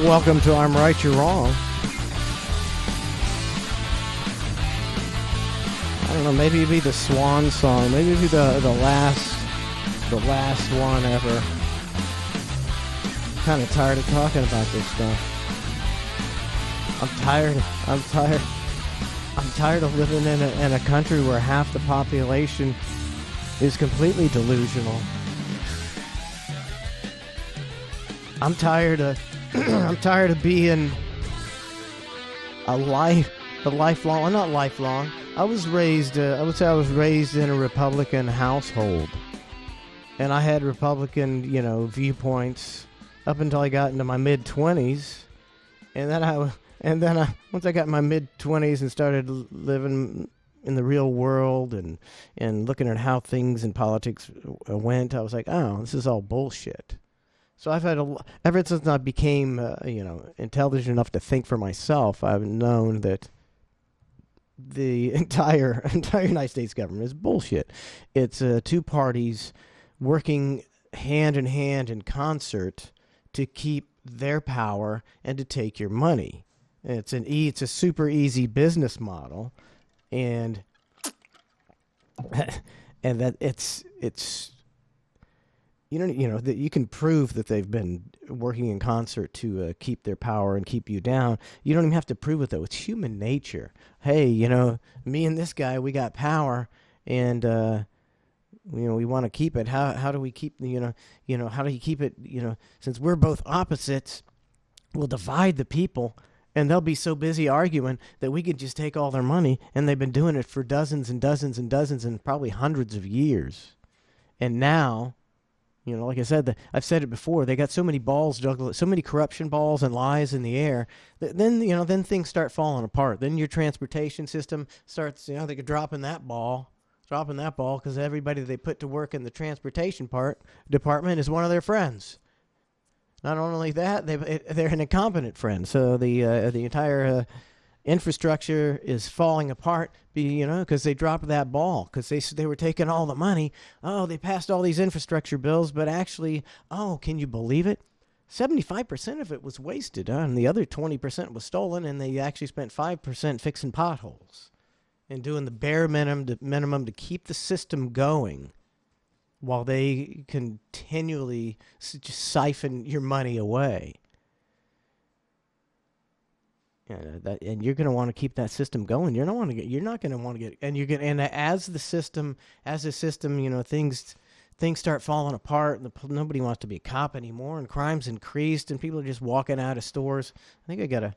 Welcome to I'm Right, You're Wrong. I don't know, maybe it'd be the swan song. Maybe it'd be the last one ever. I'm kind of tired of talking about this stuff. I'm tired of living in a country where half the population is completely delusional. I'm tired of being not lifelong. I would say I was raised in a Republican household. And I had Republican, viewpoints up until I got into my mid-20s. And then once I got in my mid-20s and started living in the real world and looking at how things in politics went, I was like, oh, this is all bullshit. So I've had ever since I became, intelligent enough to think for myself, I've known that the entire United States government is bullshit. It's two parties working hand in hand in concert to keep their power and to take your money. It's a super easy business model, and that it's. That you can prove that they've been working in concert to keep their power and keep you down. You don't even have to prove it, though. It's human nature. Hey, me and this guy, we got power, and we want to keep it. How do we keep how do you keep it? Since we're both opposites, we'll divide the people, and they'll be so busy arguing that we could just take all their money. And they've been doing it for dozens and dozens and dozens and probably hundreds of years, and now. Like I said, I've said it before, they got so many balls juggled, so many corruption balls and lies in the air, then things start falling apart. Then your transportation system starts, they could dropping that ball because everybody they put to work in the transportation department is one of their friends. Not only that, they're an incompetent friend. So the entire infrastructure is falling apart, because they dropped that ball, because they were taking all the money. Oh, they passed all these infrastructure bills, but actually, can you believe it? 75% of it was wasted, and the other 20% was stolen, and they actually spent 5% fixing potholes and doing the bare minimum to keep the system going while they continually just siphon your money away. And you're going to want to keep that system going. You're not going to want to get, and as the system, things start falling apart, and nobody wants to be a cop anymore, and crime's increased, and people are just walking out of stores. I think let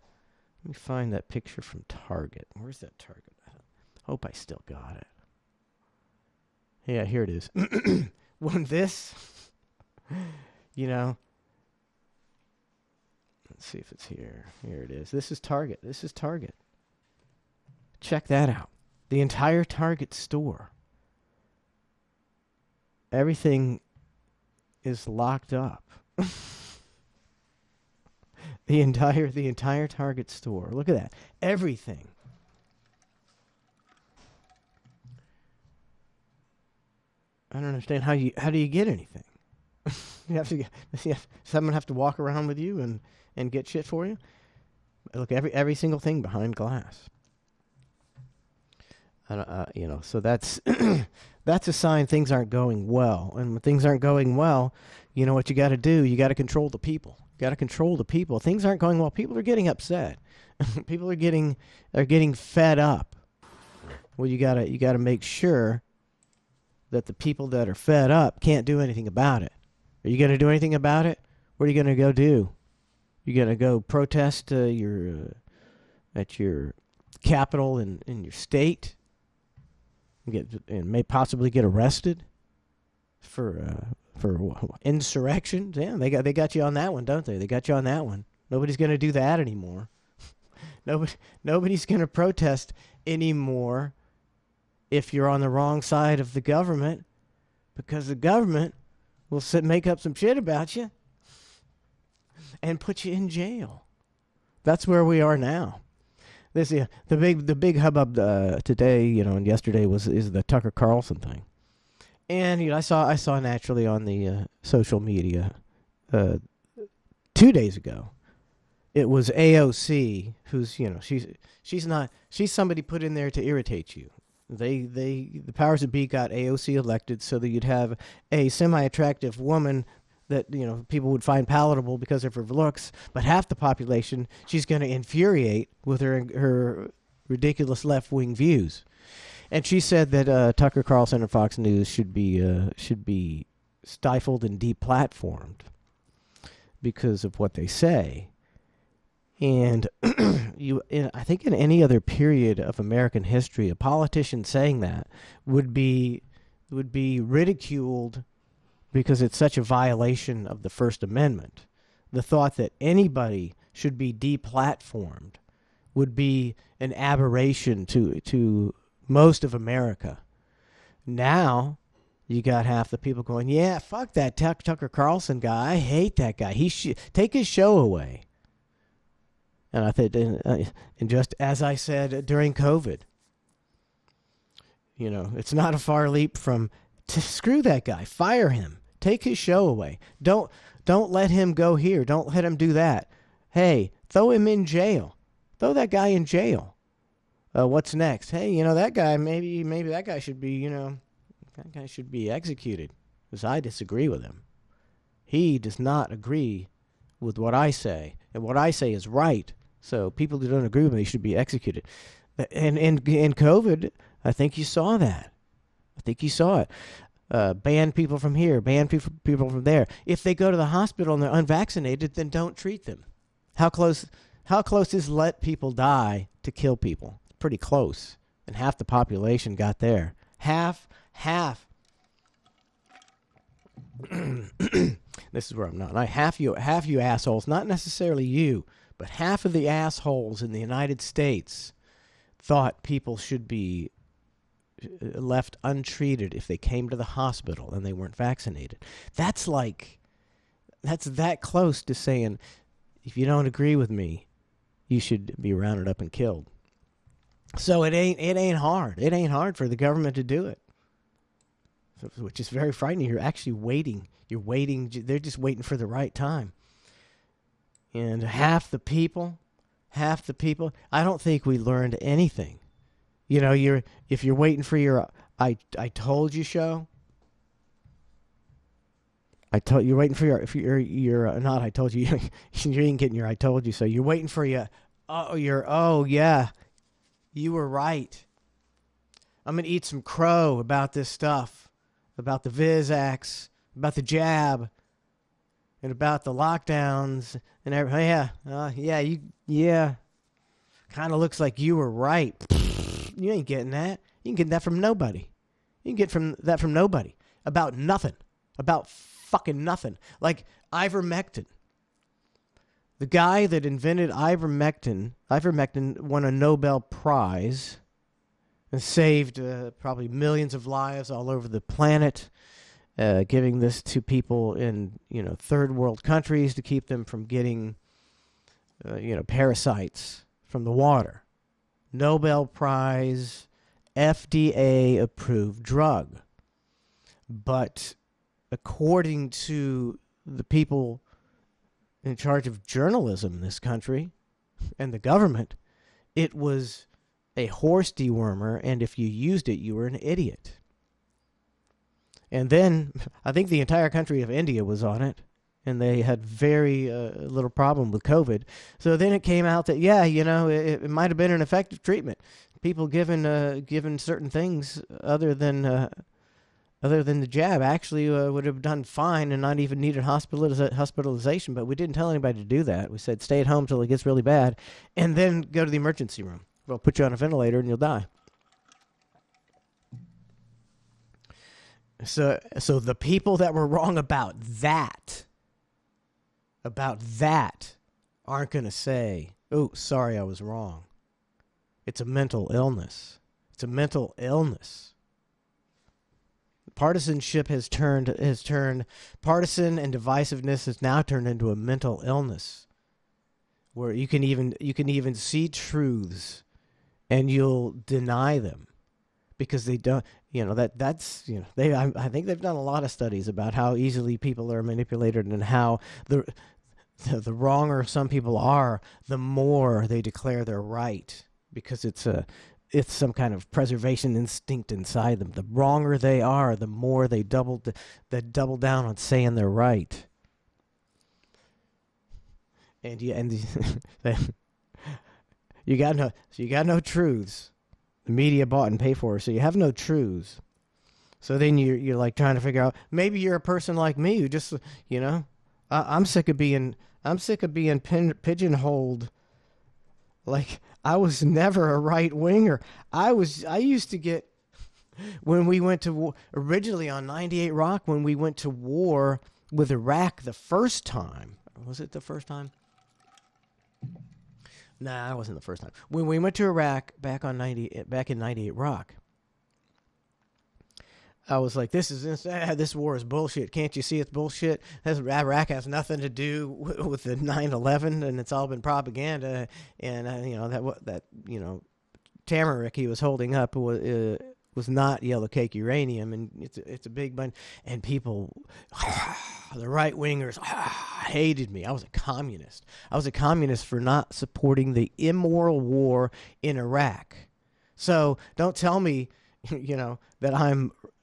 me find that picture from Target. Where's that Target? I hope I still got it. Yeah, here it is. When this, let's see if it's here. Here it is. This is Target. Check that out. The entire Target store. Everything is locked up. The entire Target store. Look at that. Everything. I don't understand how do you get anything? Someone have to walk around with you and get shit for you. Look, every single thing behind glass. So that's that's a sign things aren't going well. And when things aren't going well, what you got to do? You got to control the people. Things aren't going well. People are getting upset. People are getting fed up. Well, you gotta make sure that the people that are fed up can't do anything about it. Are you going to do anything about it? What are you going to go do? You're going to go protest at your capital in your state, and may possibly get arrested for insurrection. Yeah, they got you on that one, don't they? They got you on that one. Nobody's going to do that anymore. Nobody's going to protest anymore if you're on the wrong side of the government, because the government will make up some shit about you and put you in jail. That's where we are now. The big hubbub today, and yesterday is the Tucker Carlson thing, and I saw naturally on the social media 2 days ago it was AOC who's, she's somebody put in there to irritate you. The powers that be got AOC elected so that you'd have a semi-attractive woman that people would find palatable because of her looks, but half the population she's going to infuriate with her ridiculous left-wing views. And she said that Tucker Carlson and Fox News should be stifled and deplatformed because of what they say. And I think in any other period of American history, a politician saying that would be ridiculed because it's such a violation of the First Amendment. The thought that anybody should be deplatformed would be an aberration to most of America. Now, you got half the people going, yeah, fuck that Tucker Carlson guy. I hate that guy. He should take his show away. And I think, and just as I said during COVID, it's not a far leap from screw that guy, fire him, take his show away. Don't let him go here. Don't let him do that. Hey, throw him in jail. Throw that guy in jail. What's next? Hey, that guy, maybe that guy should be, that guy should be executed because I disagree with him. He does not agree with what I say, and what I say is right. So people who don't agree with me should be executed. And in COVID, I think you saw that. I think you saw it. Ban people from here, ban people from there. If they go to the hospital and they're unvaccinated, then don't treat them. How close is let people die to kill people? Pretty close. And half the population got there. Half. This is where I'm not. Half you assholes, not necessarily you, but half of the assholes in the United States thought people should be left untreated if they came to the hospital and they weren't vaccinated. That's that close to saying, if you don't agree with me, you should be rounded up and killed. So it ain't hard. It ain't hard for the government to do it, which is very frightening. You're actually waiting. You're waiting. They're just waiting for the right time. And half the people, I don't think we learned anything. If you're waiting for your I told you show. You're waiting for your not I told you you ain't getting your I told you so. You're waiting for your yeah. You were right. I'm going to eat some crow about this stuff, about the Vizax, about the jab, and about the lockdowns and everything. Yeah. Kind of looks like you were right. You ain't getting that. You can get that from nobody. You can get that from nobody. About nothing. About fucking nothing. Like ivermectin. The guy that invented ivermectin won a Nobel Prize and saved probably millions of lives all over the planet, giving this to people in third world countries to keep them from getting parasites from the water. Nobel Prize, FDA approved drug. But according to the people in charge of journalism in this country and the government, it was a horse dewormer, and if you used it, you were an idiot. And then I think the entire country of India was on it, and they had very little problem with COVID. So then it came out that, it might have been an effective treatment. People given certain things other than the jab actually would have done fine and not even needed hospitalization, but we didn't tell anybody to do that. We said stay at home till it gets really bad and then go to the emergency room. We'll put you on a ventilator and you'll die. So the people that were wrong about that aren't going to say, oh, sorry, I was wrong. It's a mental illness. It's a mental illness. Partisanship has turned partisan, and divisiveness has now turned into a mental illness, where you can even see truths, and you'll deny them, because they don't. I think they've done a lot of studies about how easily people are manipulated and how the wronger some people are, the more they declare they're right, because it's some kind of preservation instinct inside them. The wronger they are, the more they double down on saying they're right. And you got no truths. The media bought and paid for, so you have no truths. So then you're like trying to figure out, maybe you're a person like me who just, I'm sick of being pigeonholed. Like, I was never a right winger. I used to get, when we went to originally on 98 Rock, when we went to war with Iraq the first time. Was it the first time? Nah, it wasn't the first time. When we went to Iraq back in 98 Rock, I was like, this war is bullshit. Can't you see it's bullshit? Iraq has nothing to do with the 9/11, and it's all been propaganda. And that Tamarick he was holding up was not yellow cake uranium, and it's a big bunch. And people, the right wingers, hated me. I was a communist. I was a communist for not supporting the immoral war in Iraq. So don't tell me,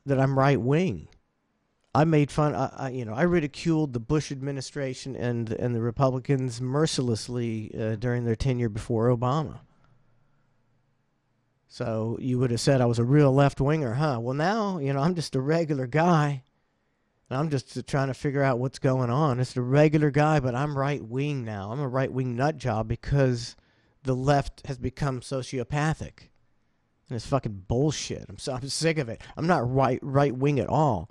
that I'm right wing. I made fun. I ridiculed the Bush administration and the Republicans mercilessly during their tenure before Obama. So you would have said I was a real left winger, huh? Well, now I'm just a regular guy, and I'm just trying to figure out what's going on. It's a regular guy, but I'm right wing now. I'm a right wing nut job because the left has become sociopathic. And it's fucking bullshit. I'm sick of it. I'm not right wing at all.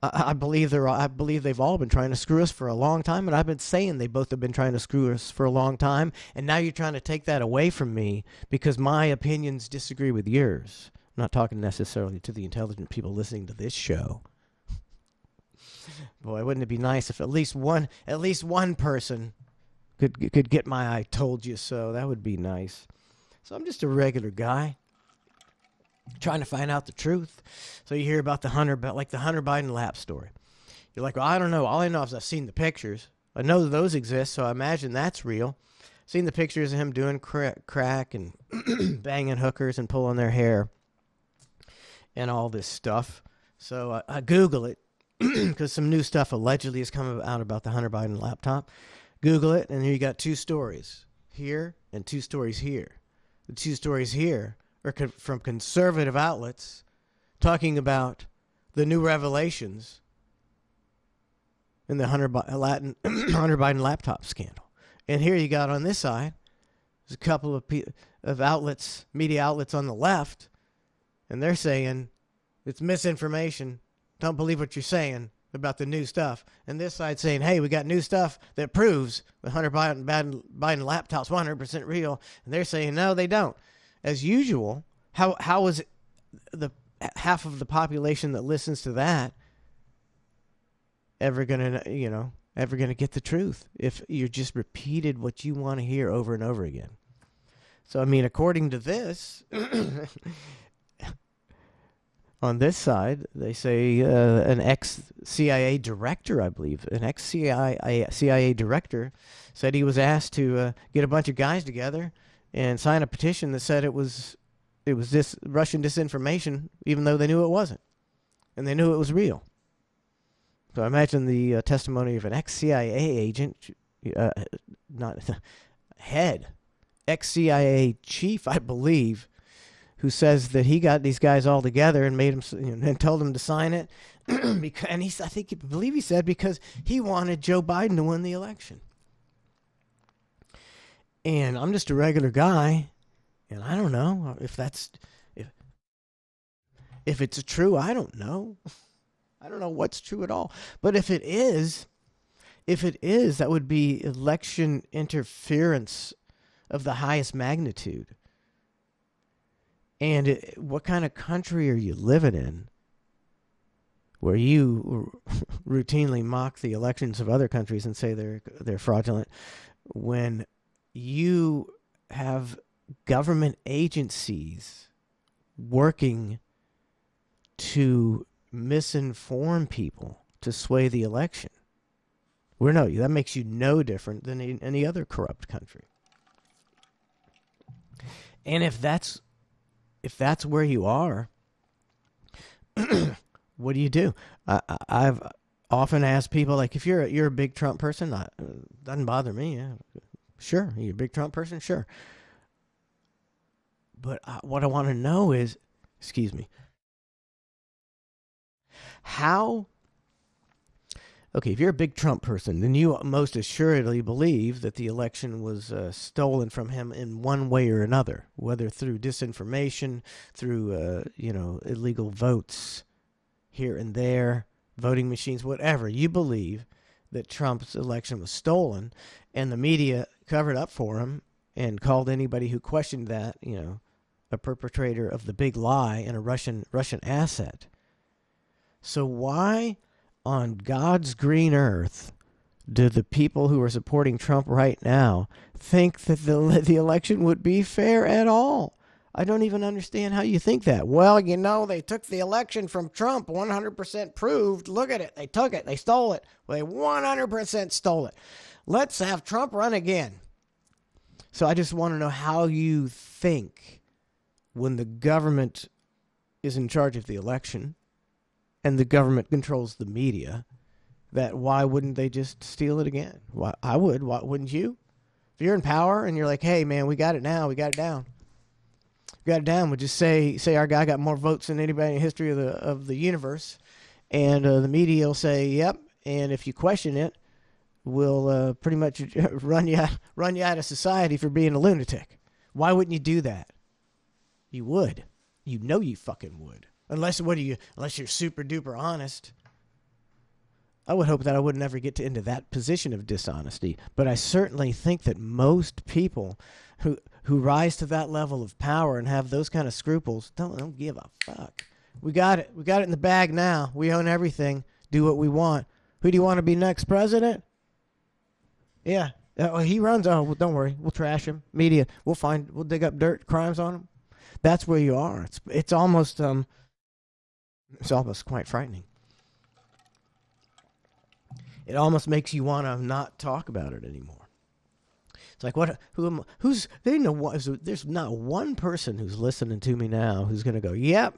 I believe they've all been trying to screw us for a long time, and I've been saying they both have been trying to screw us for a long time, and now you're trying to take that away from me because my opinions disagree with yours. I'm not talking necessarily to the intelligent people listening to this show. Boy, wouldn't it be nice if at least one person could get my "I told you so"? That would be nice. So I'm just a regular guy trying to find out the truth. So you hear about the Hunter Biden lap story. You're like, well, I don't know. All I know is I've seen the pictures. I know those exist, so I imagine that's real. Seen the pictures of him doing crack and banging hookers and pulling their hair and all this stuff. So I Google it because some new stuff allegedly has come out about the Hunter Biden laptop. Google it, and here you got two stories here and two stories here. The two stories here are from conservative outlets talking about the new revelations in the Hunter Biden laptop scandal. And here you got on this side, there's a couple of outlets, media outlets on the left, and they're saying it's misinformation. Don't believe what you're saying about the new stuff. And this side saying, hey, we got new stuff that proves the Hunter Biden laptop's 100% real. And they're saying, no, they don't. As usual, how is the half of the population that listens to that ever gonna get the truth if you just repeated what you want to hear over and over again? So I mean, according to this, on this side, they say an ex-CIA director, I believe, an ex-CIA director said he was asked to get a bunch of guys together and sign a petition that said it was this Russian disinformation, even though they knew it wasn't, and they knew it was real. So I imagine the testimony of an ex-CIA agent, not head, ex-CIA chief, I believe, who says that he got these guys all together and made them and told them to sign it, and I believe he said because he wanted Joe Biden to win the election. And I'm just a regular guy, and I don't know if it's true. I don't know. I don't know what's true at all. But if it is, that would be election interference of the highest magnitude. And what kind of country are you living in where you routinely mock the elections of other countries and say they're fraudulent when you have government agencies working to misinform people to sway the election? That makes you no different than any other corrupt country. And if that's where you are, what do? I've often asked people, like, if you're a big Trump person, doesn't bother me. Yeah, sure, you're a big Trump person, sure. But what I want to know is, excuse me, how. Okay, if you're a big Trump person, then you most assuredly believe that the election was stolen from him in one way or another, whether through disinformation, through illegal votes here and there, voting machines, whatever. You believe that Trump's election was stolen, and the media covered up for him and called anybody who questioned that, a perpetrator of the big lie and a Russian asset. So why on God's green earth do the people who are supporting Trump right now think that the election would be fair at all? I don't even understand how you think that. Well, they took the election from Trump, 100% proved. Look at it. They took it. They stole it. Well, they 100% stole it. Let's have Trump run again. So I just want to know how you think when the government is in charge of the election and the government controls the media, that why wouldn't they just steal it again? Why, I would. Why wouldn't you? If you're in power and you're like, hey, man, we got it now. We got it down. We got it down. We'll just say our guy got more votes than anybody in the history of the universe. And the media will say, yep. And if you question it, we'll pretty much run you out of society for being a lunatic. Why wouldn't you do that? You would. You know you fucking would. Unless you're super duper honest. I would hope that I would never get into that position of dishonesty. But I certainly think that most people who rise to that level of power and have those kind of scruples don't give a fuck. We got it. We got it in the bag now. We own everything. Do what we want. Who do you want to be next president? Yeah. He runs. Oh, well, don't worry. We'll trash him. Media. We'll dig up dirt, crimes on him. That's where you are. It's almost quite frightening. It almost makes you want to not talk about it anymore. It's like, there's not one person who's listening to me now who's going to go, yep,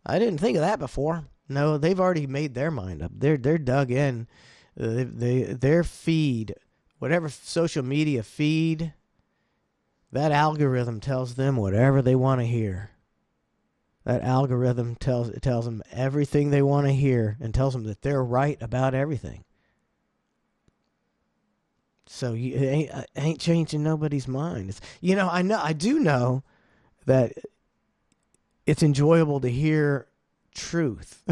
I didn't think of that before. No, they've already made their mind up. They're dug in. Their feed, whatever social media feed, that algorithm tells them whatever they want to hear. That algorithm tells them everything they want to hear and tells them that they're right about everything. So it ain't changing nobody's mind. I do know that it's enjoyable to hear truth.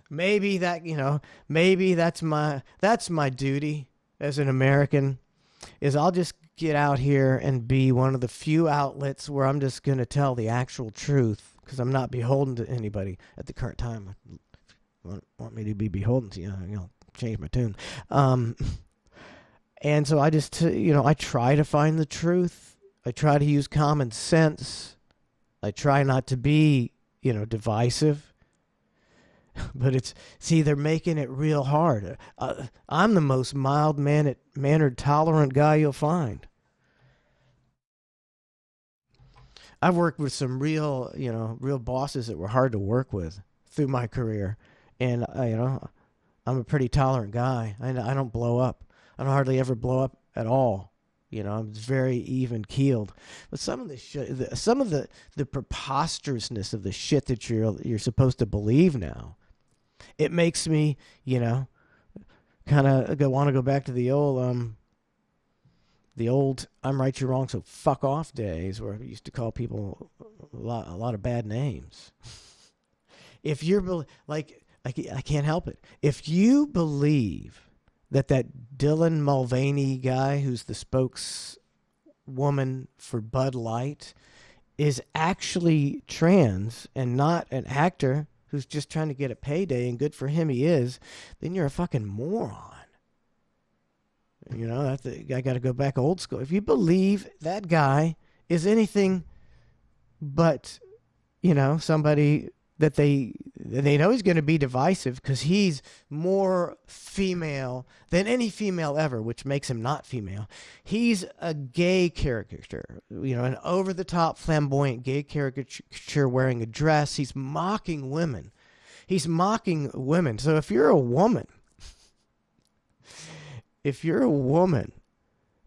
Maybe that's my duty as an American, is I'll just get out here and be one of the few outlets where I'm just going to tell the actual truth, because I'm not beholden to anybody at the current time. Want me to be beholden to you? Change my tune. And so I just, I try to find the truth. I try to use common sense. I try not to be, divisive. But they're making it real hard. I'm the most mild-mannered, tolerant guy you'll find. I've worked with some real bosses that were hard to work with through my career. And, I'm a pretty tolerant guy. I don't blow up. I don't hardly ever blow up at all. I'm very even keeled. But some of the preposterousness of the shit that you're supposed to believe now, it makes me, kind of want to go back to the old I'm right, you're wrong, so fuck off days, where we used to call people a lot of bad names. If you're like, I can't help it. If you believe that Dylan Mulvaney guy, who's the spokeswoman for Bud Light, is actually trans and not an actor who's just trying to get a payday, and good for him he is, then you're a fucking moron. I got to go back old school. If you believe that guy is anything but, somebody that they They know he's going to be divisive because he's more female than any female ever, which makes him not female. He's a gay caricature, an over-the-top flamboyant gay caricature wearing a dress. He's mocking women. He's mocking women. So if you're a woman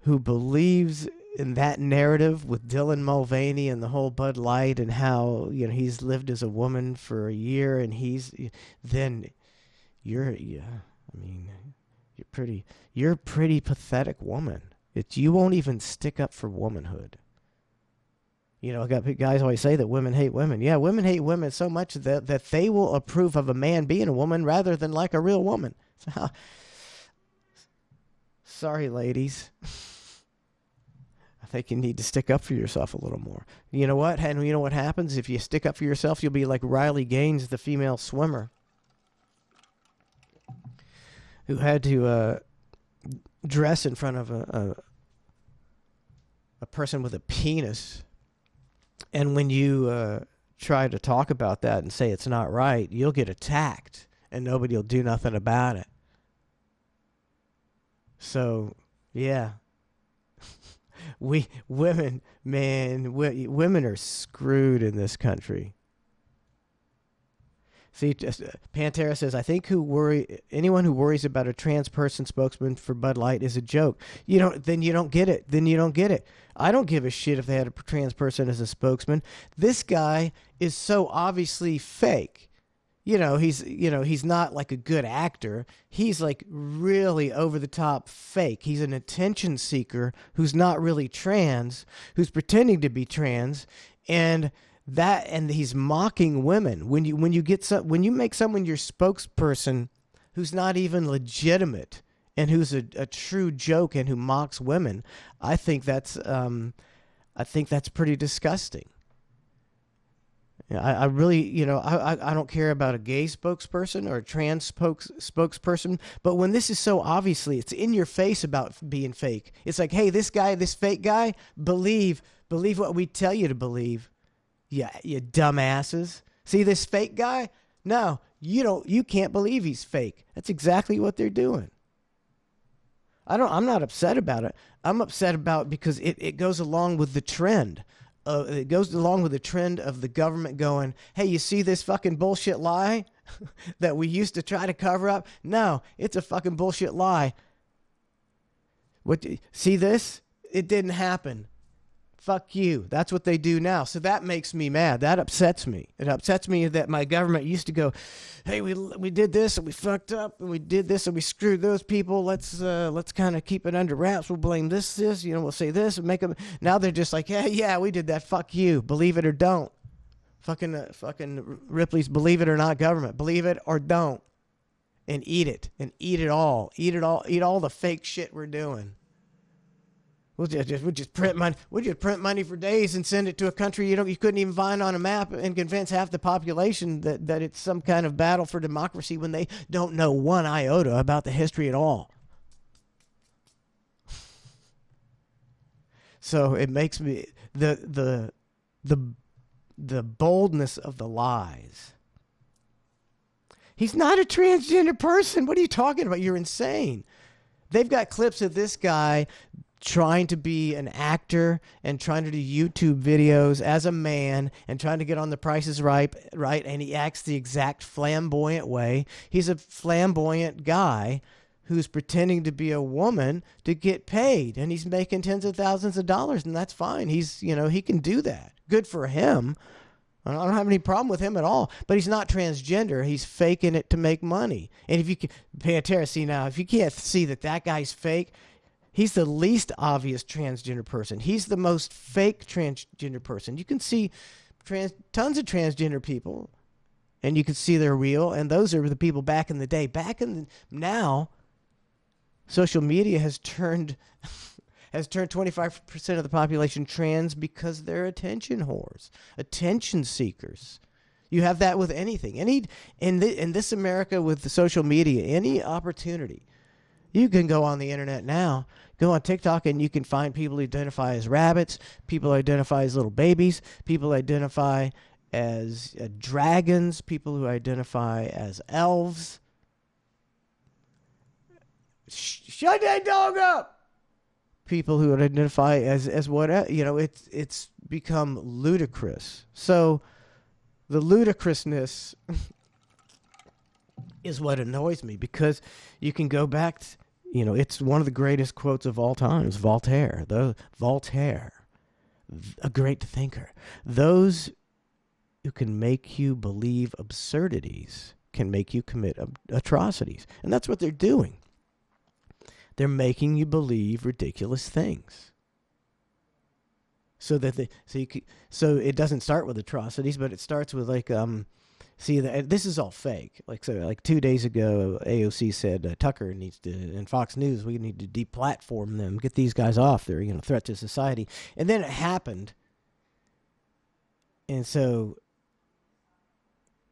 who believes in that narrative with Dylan Mulvaney and the whole Bud Light and how he's lived as a woman for a year and you're a pretty pathetic woman. You won't even stick up for womanhood. I got guys always say that women hate women. Yeah, women hate women so much that they will approve of a man being a woman rather than like a real woman. So, sorry, ladies. I think you need to stick up for yourself a little more. You know what? And you know what happens? If you stick up for yourself, you'll be like Riley Gaines, the female swimmer, who had to dress in front of a person with a penis. And when you try to talk about that and say it's not right, you'll get attacked, and nobody will do nothing about it. So, yeah. Women are screwed in this country. See, Pantera says, I think anyone who worries about a trans person spokesman for Bud Light is a joke. Then you don't get it. I don't give a shit if they had a trans person as a spokesman. This guy is so obviously fake. He's not like a good actor. He's like really over the top fake. He's an attention seeker who's not really trans, who's pretending to be trans, and he's mocking women. When you make someone your spokesperson who's not even legitimate and who's a true joke and who mocks women, I think that's pretty disgusting. I really, I don't care about a gay spokesperson or a trans spokesperson, but when this is so obviously, it's in your face about being fake. It's like, hey, this fake guy, believe what we tell you to believe. Yeah, you dumbasses. See this fake guy? No, you can't believe he's fake. That's exactly what they're doing. I'm not upset about it. I'm upset about because it goes along with the trend. It goes along with the trend of the government going, hey, you see this fucking bullshit lie that we used to try to cover up? No, it's a fucking bullshit lie. See this? It didn't happen. Fuck you. That's what they do now. So that makes me mad. That upsets me. It upsets me that my government used to go, hey, we did this and we fucked up and we did this and we screwed those people. Let's kind of keep it under wraps. We'll blame this, we'll say this and make them. Now they're just like, yeah, we did that. Fuck you. Believe it or don't. Fucking Ripley's Believe It or Not government. Believe it or don't. And eat it. And eat it all. Eat it all. Eat all the fake shit we're doing. We'll just print money. We'll just print money for days and send it to a country you couldn't even find on a map and convince half the population that it's some kind of battle for democracy when they don't know one iota about the history at all. So it makes me the boldness of the lies. He's not a transgender person. What are you talking about? You're insane. They've got clips of this guy trying to be an actor and trying to do YouTube videos as a man and trying to get on The Price is Right, and he acts the exact flamboyant way. He's a flamboyant guy who's pretending to be a woman to get paid, and he's making tens of thousands of dollars, and that's fine. He can do that. Good for him. I don't have any problem with him at all, but he's not transgender. He's faking it to make money. And if you can, Pantera, see now, if you can't see that guy's fake, he's the least obvious transgender person. He's the most fake transgender person. You can see tons of transgender people, and you can see they're real, and those are the people back in the day. Now, social media has turned 25% of the population trans because they're attention whores, attention seekers. You have that with anything. In this America with the social media, any opportunity. You can go on the internet now, go on TikTok, and you can find people who identify as rabbits, people who identify as little babies, people who identify as dragons, people who identify as elves. Shut that dog up! People who would identify as what, it's become ludicrous. So the ludicrousness is what annoys me, because you can go back to, it's one of the greatest quotes of all times, Voltaire, a great thinker. Those who can make you believe absurdities can make you commit atrocities. And that's what they're doing. They're making you believe ridiculous things. So it doesn't start with atrocities, but it starts with this is all fake. Like 2 days ago, AOC said Tucker needs to, and Fox News, we need to deplatform them, get these guys off. They're threat to society. And then it happened, and so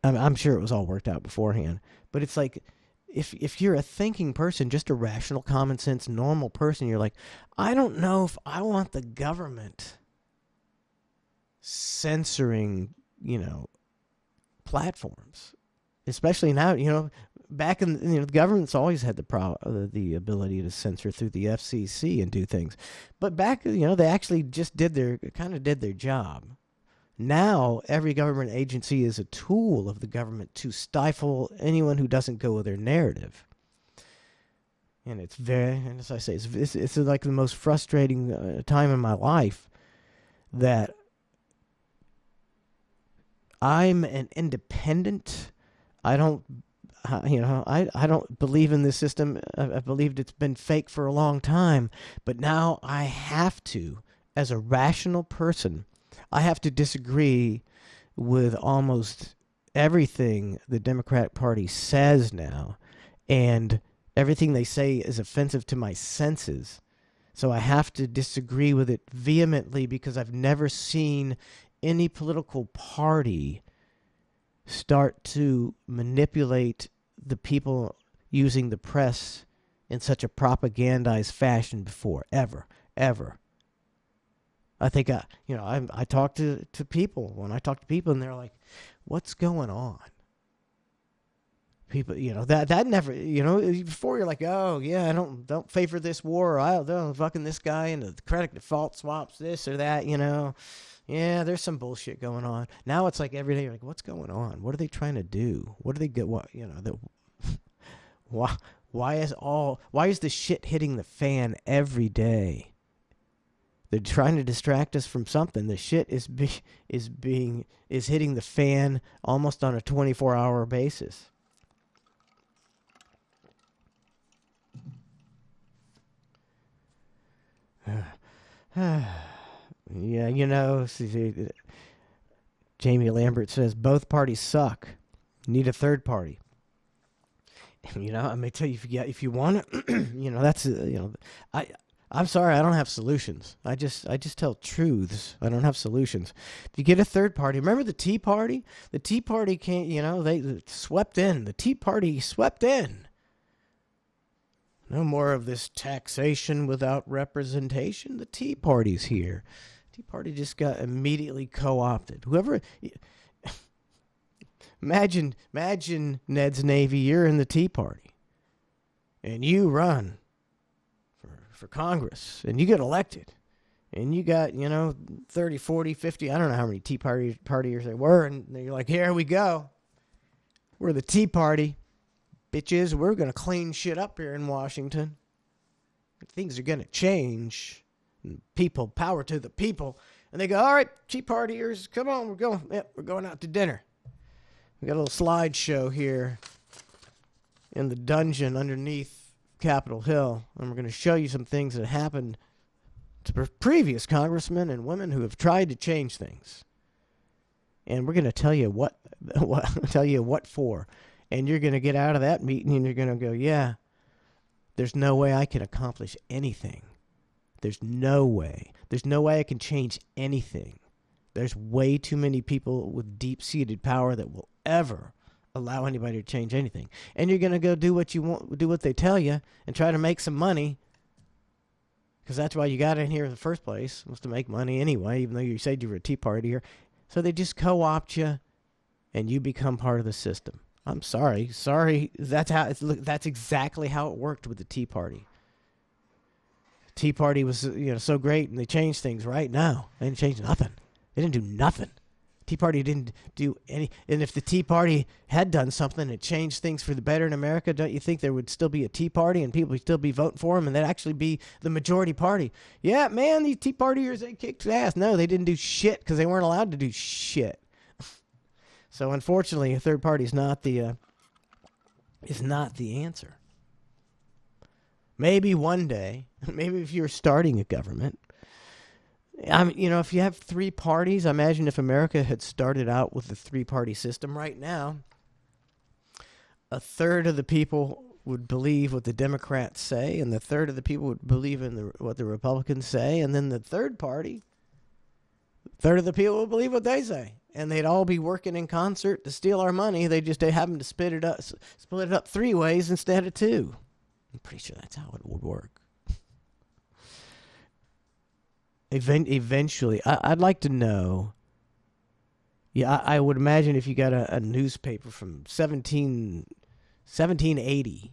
I'm sure it was all worked out beforehand. But it's like, if you're a thinking person, just a rational, common sense, normal person, you're like, I don't know if I want the government censoring, platforms, especially now. Back in the government's always had the ability to censor through the FCC and do things, but back they actually just did their job. Now every government agency is a tool of the government to stifle anyone who doesn't go with their narrative. And and as I say, it's like the most frustrating time in my life that I'm an independent. I don't believe in this system. I've believed it's been fake for a long time, but now I have to, as a rational person, I have to disagree with almost everything the Democratic Party says now, and everything they say is offensive to my senses. So I have to disagree with it vehemently, because I've never seen any political party start to manipulate the people using the press in such a propagandized fashion before, ever. I think I talk to people. When I talk to people, and they're like, "What's going on?" People, that never, before you're like, "Oh yeah, I don't favor this war. Or I don't fucking this guy into the credit default swaps, this or that." Yeah, there's some bullshit going on. Now it's like every day you're like, "What's going on? What are they trying to do? What do they get? What why is the shit hitting the fan every day?" They're trying to distract us from something. The shit is hitting the fan almost on a 24-hour basis. Yeah, Jamie Lambert says both parties suck. Need a third party. I may tell you, if you want it, I'm sorry, I don't have solutions. I just tell truths. I don't have solutions. If you get a third party, remember the Tea Party? The Tea Party can't, they swept in. The Tea Party swept in. No more of this taxation without representation. The Tea Party's here. Tea Party just got immediately co-opted. Imagine Ned's Navy, you're in the Tea Party, and you run for Congress, and you get elected, and you got 30, 40, 50, I don't know how many Tea Partiers there were, and you're like, here we go, we're the Tea Party, bitches, we're gonna clean shit up here in Washington, things are gonna change, people, power to the people. And they go, all right, Tea Partiers, come on, we're going out to dinner. We got a little slideshow here in the dungeon underneath Capitol Hill, and we're going to show you some things that happened to previous congressmen and women who have tried to change things. And we're going to tell you what for. And you're going to get out of that meeting and you're going to go, yeah, there's no way I can accomplish anything. There's no way I can change anything. There's way too many people with deep-seated power that will ever allow anybody to change anything. And you're going to go do what you want, do what they tell you, and try to make some money, because that's why you got in here in the first place, was to make money anyway, even though you said you were a Tea Partier. So they just co-opt you, and you become part of the system. I'm sorry. That's exactly how it worked with the Tea Party. Tea Party was, so great, and they changed things. Right now, they didn't change nothing. They didn't do nothing. Tea Party didn't do any. And if the Tea Party had done something and changed things for the better in America, don't you think there would still be a Tea Party and people would still be voting for them, and they'd actually be the majority party? Yeah, man, these Tea Partiers, they kicked ass. No, they didn't do shit because they weren't allowed to do shit. So unfortunately, a third party is not the answer. Maybe one day, maybe if you're starting a government, if you have three parties, I imagine if America had started out with the three-party system right now, a third of the people would believe what the Democrats say, and the third of the people would believe in what the Republicans say, and then the third of the people would believe what they say, and they'd all be working in concert to steal our money. They happen to split it up three ways instead of two. I'm pretty sure that's how it would work. Eventually, I'd like to know. Yeah, I would imagine if you got a newspaper from 1780,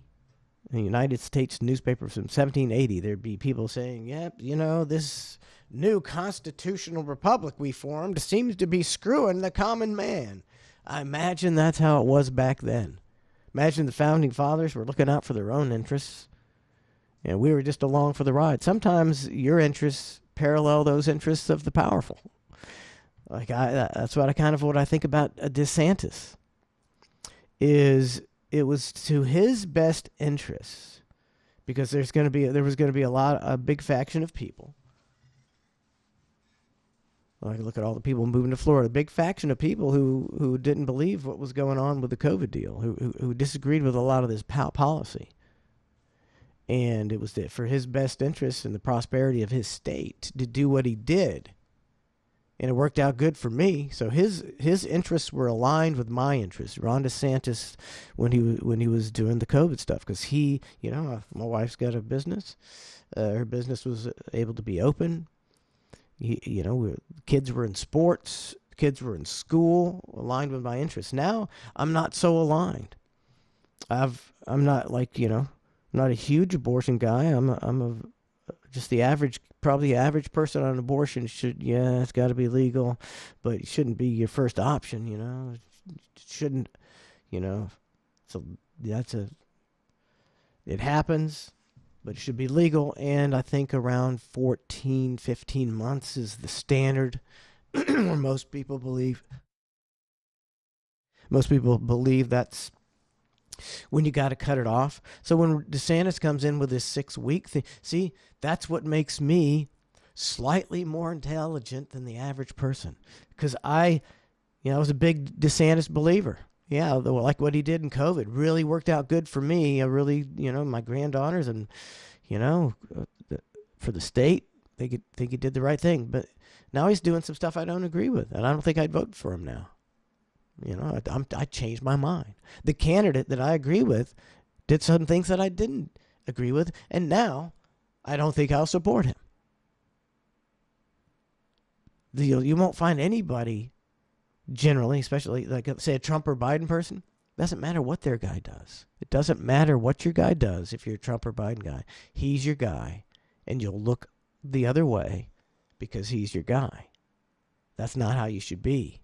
a United States newspaper from 1780, there'd be people saying, yep, this new constitutional republic we formed seems to be screwing the common man. I imagine that's how it was back then. Imagine the founding fathers were looking out for their own interests, and we were just along for the ride. Sometimes your interests parallel those interests of the powerful. That's what I think about DeSantis. Is it was to his best interests, because there was going to be a big faction of people. Like, look at all the people moving to Florida. A big faction of people who didn't believe what was going on with the COVID deal, who disagreed with a lot of this policy. And it was for his best interest and the prosperity of his state to do what he did. And it worked out good for me. So his interests were aligned with my interests. Ron DeSantis, when he was doing the COVID stuff, because my wife's got a business. Her business was able to be open. Kids were in sports, kids were in school, aligned with my interests. Now I'm not so aligned. I'm not not a huge abortion guy. I'm just the average, probably average person on abortion it's got to be legal, but it shouldn't be your first option. It shouldn't. So it happens. But it should be legal, and I think around 14, 15 months is the standard where most people believe that's when you got to cut it off. So when DeSantis comes in with this 6-week thing, see, that's what makes me slightly more intelligent than the average person, because I was a big DeSantis believer. Yeah, like what he did in COVID really worked out good for me. I really, my granddaughters and, for the state, they think he did the right thing. But now he's doing some stuff I don't agree with, and I don't think I'd vote for him now. I changed my mind. The candidate that I agree with did some things that I didn't agree with, and now I don't think I'll support him. You won't find anybody generally, especially like say a Trump or Biden person, doesn't matter what their guy does. It doesn't matter what your guy does. If you're a Trump or Biden guy, he's your guy, and you'll look the other way because he's your guy. That's not how you should be.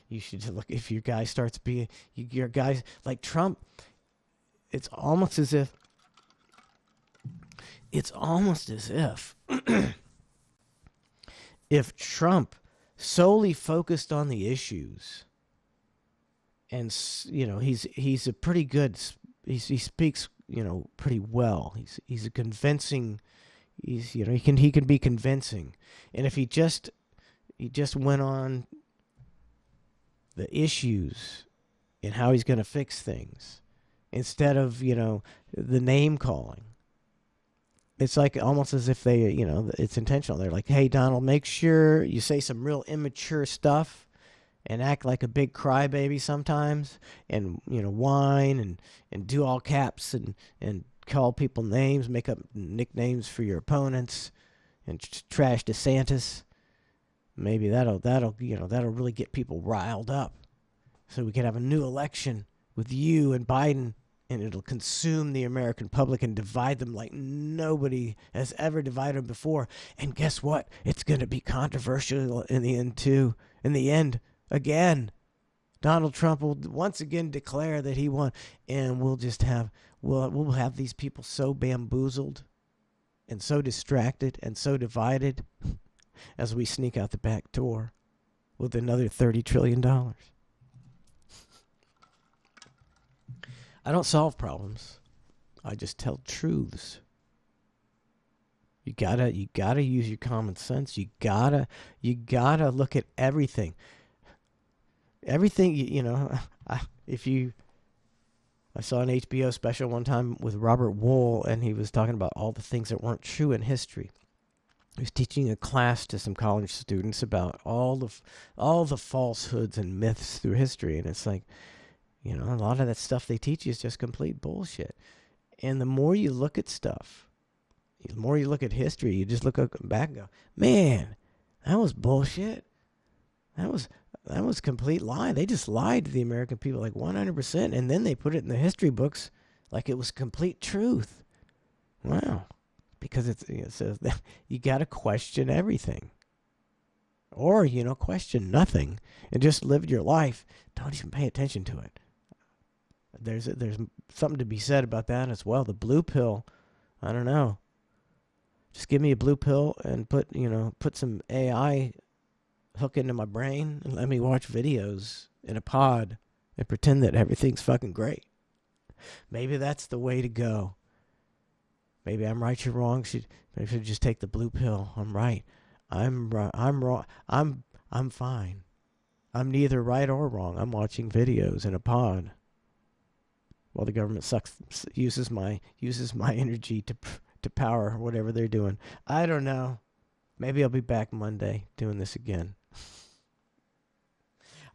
You should look, if your guy starts being your guy like Trump, it's almost as if if Trump solely focused on the issues, and he's a pretty good, he speaks pretty well. He's a convincing, he can be convincing, and if he just went on the issues and how he's going to fix things instead of the name calling. It's like almost as if they, it's intentional. They're like, hey, Donald, make sure you say some real immature stuff and act like a big crybaby sometimes, and, whine and do all caps and call people names, make up nicknames for your opponents and trash DeSantis. Maybe that'll really get people riled up. So we could have a new election with you and Biden, and it'll consume the American public and divide them like nobody has ever divided them before. And guess what? It's going to be controversial in the end, too. In the end, again, Donald Trump will once again declare that he won, and we'll have these people so bamboozled and so distracted and so divided as we sneak out the back door with another $30 trillion. I don't solve problems. I just tell truths. You gotta use your common sense. You gotta look at everything. Everything, I saw an HBO special one time with Robert Wool, and he was talking about all the things that weren't true in history. He was teaching a class to some college students about all the falsehoods and myths through history, and it's like, a lot of that stuff they teach you is just complete bullshit. And the more you look at stuff, the more you look at history, you just look back and go, man, that was bullshit. That was complete lie. They just lied to the American people like 100%, and then they put it in the history books like it was complete truth. Wow. Because it says that you got to question everything. Or, question nothing and just live your life. Don't even pay attention to it. There's something to be said about that as well. The blue pill, I don't know. Just give me a blue pill and put some AI hook into my brain and let me watch videos in a pod and pretend that everything's fucking great. Maybe that's the way to go. Maybe I'm right, you're wrong. Maybe I should just take the blue pill. I'm right. I'm wrong. I'm fine. I'm neither right or wrong. I'm watching videos in a pod while the government uses my energy to power whatever they're doing. I don't know. Maybe I'll be back Monday doing this again.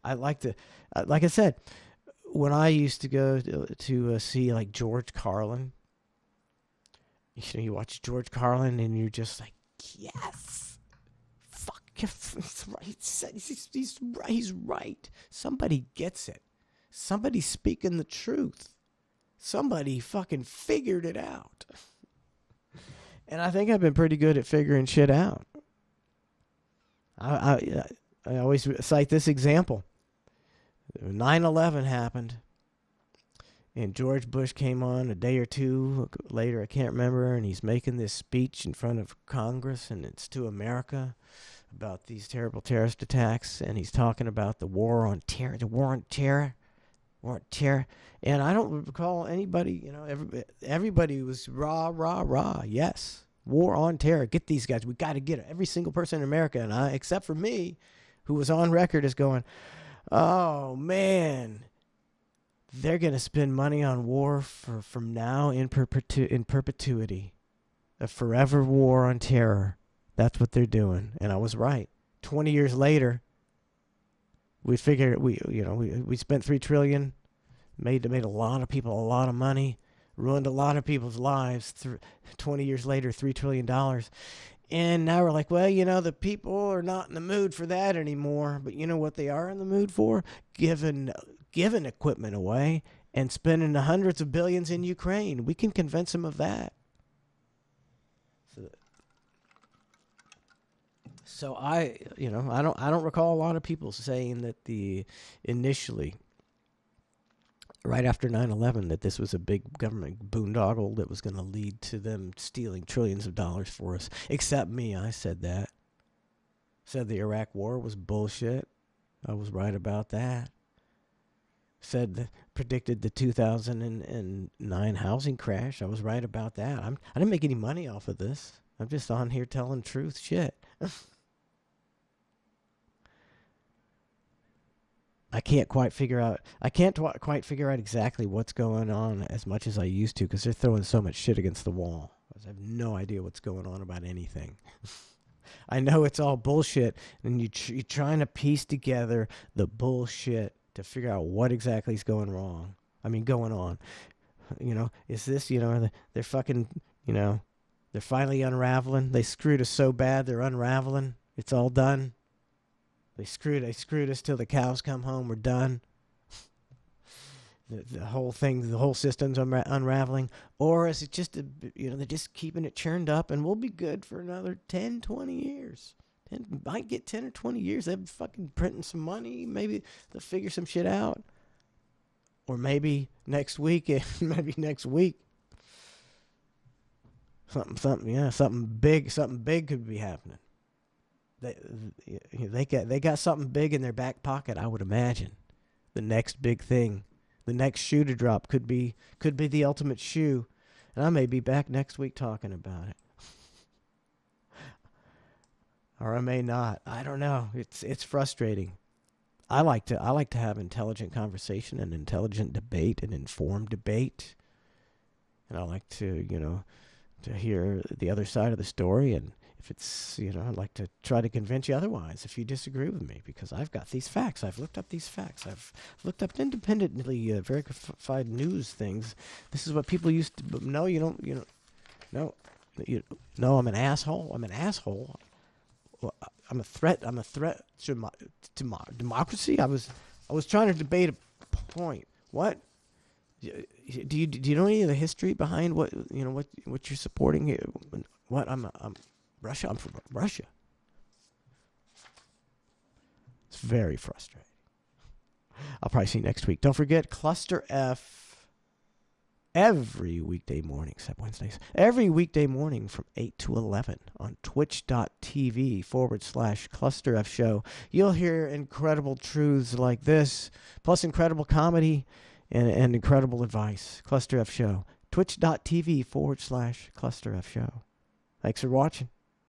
I like to, like I said, when I used to go to see like George Carlin, you watch George Carlin and you're just like, yes, fuck, he's right. He's right. Somebody gets it. Somebody's speaking the truth. Somebody fucking figured it out. And I think I've been pretty good at figuring shit out. I always cite this example. 9/11 happened, and George Bush came on a day or two later, I can't remember, and he's making this speech in front of Congress, and it's to America about these terrible terrorist attacks, and he's talking about the war on terror, and I don't recall anybody, everybody was rah, yes, war on terror, get these guys, we got to get it. Every single person in America, and except for me, who was on record as going, oh man, they're going to spend money on war from now in perpetuity. A forever war on terror. That's what they're doing. And I was right. 20 years later, we figured we spent $3 trillion, made a lot of people a lot of money, ruined a lot of people's lives. 20 years later, $3 trillion. And now we're like, well, the people are not in the mood for that anymore. But you know what they are in the mood for? Giving equipment away and spending the hundreds of billions in Ukraine. We can convince them of that. So I don't recall a lot of people saying that initially, right after 9/11, that this was a big government boondoggle that was going to lead to them stealing trillions of dollars for us. Except me, I said that. Said the Iraq War was bullshit. I was right about that. Predicted the 2009 housing crash. I was right about that. I didn't make any money off of this. I'm just on here telling truth shit. I can't quite figure out exactly what's going on as much as I used to, because they're throwing so much shit against the wall. I have no idea what's going on about anything. I know it's all bullshit, and you're trying to piece together the bullshit to figure out what exactly is going on. Is this, they're fucking, they're finally unraveling. They screwed us so bad, they're unraveling. It's all done. They screwed us till the cows come home. We're done. The whole thing, the whole system's unraveling. Or is it just, they're just keeping it churned up and we'll be good for another 10, 20 years. Might get 10 or 20 years. They're fucking printing some money. Maybe they'll figure some shit out. Or maybe next week, something big could be happening. They got something big in their back pocket, I would imagine. The next big thing, the next shoe to drop could be the ultimate shoe, and I may be back next week talking about it, or I may not. I don't know. It's frustrating. I like to have intelligent conversation and intelligent debate and informed debate, and I like to to hear the other side of the story. And if it's, I'd like to try to convince you otherwise if you disagree with me, because I've got these facts. I've looked up these facts. I've looked up independently verified news things. This is what people used to. No, you don't. No, I'm an asshole. Well, I'm a threat. I'm a threat to democracy. I was trying to debate a point. What? Do you know any of the history behind what you're supporting here? What? I'm Russia. I'm from Russia. It's very frustrating. I'll probably see you next week. Don't forget Cluster F every weekday morning, except Wednesdays. Every weekday morning from 8 to 11 on twitch.tv/Cluster F show. You'll hear incredible truths like this, plus incredible comedy and incredible advice. Cluster F show. Twitch.tv/Cluster F show. Thanks for watching.